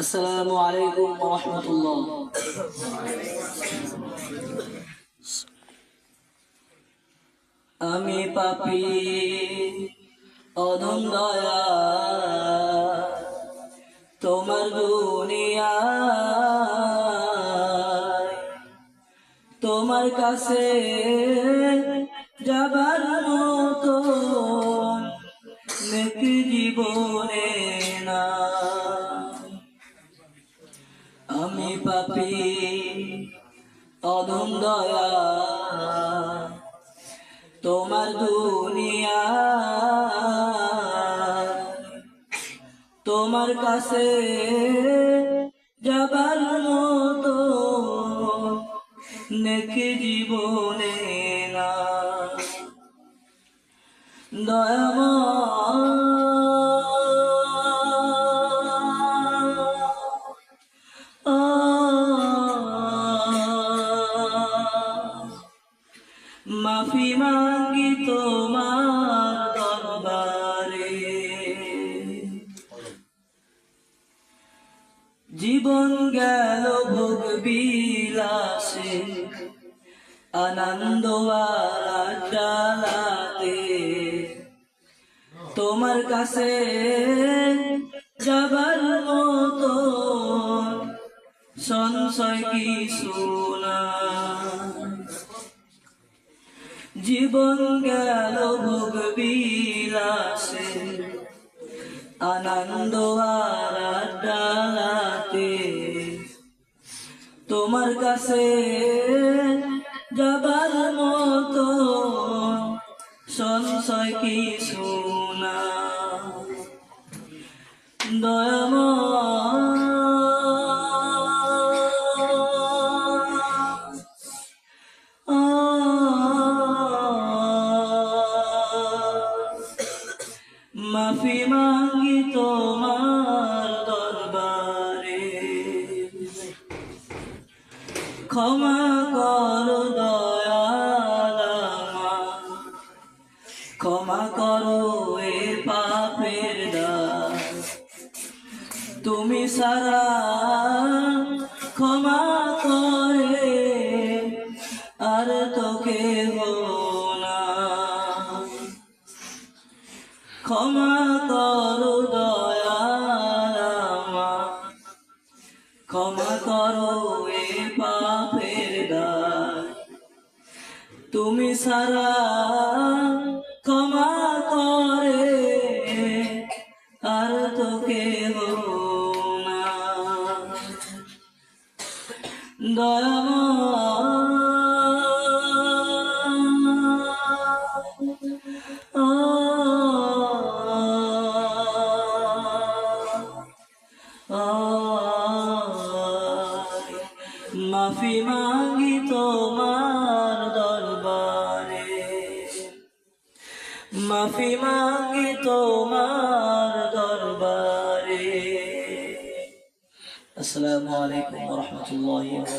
আসসালামু আলাইকুম ওয়া রাহমাতুল্লাহ। আমি পাপী অধম দয়া, তোমার দুনিয়ায় তোমার কাছে যাবার মতো নেকি জীবনে না। আমি পাপী অধম দয়া, তোমার দুনিয়া তোমার কাছে যাবার মতো নেকি জীবনে না। মাফি মাঙ্গি তোমার দরবারে, জীবন গেল ভোগ বিলাসে, আনন্দ আর ডালাতে। তোমার কাছে যাবার মতো সংশয় কিছু না। জীবন গেল ভোগ বিলাসে, আনন্দ আর ডালাতে। তোমার কাছে যাবার মতো সংশয় কিছু না। মাফি মাঙ্গি তোমার দরবারে, ক্ষমা করো দয়াল আমার, ক্ষমা করো এ পাপের দায়। তুমি সারা ক্ষমা করে আর তো কেহ না। ক্ষমা করো দয়াল আমার, ক্ষমা করো এ পাপের দায়। তুমি সারা ক্ষমা করে আর তো কেহ না। মাফি মাঙ্গি তোমার দরবারে, মাফি মাঙ্গি তোমার দরবারে। আসসালামু আলাইকুম ওয়া রাহমাতুল্লাহি।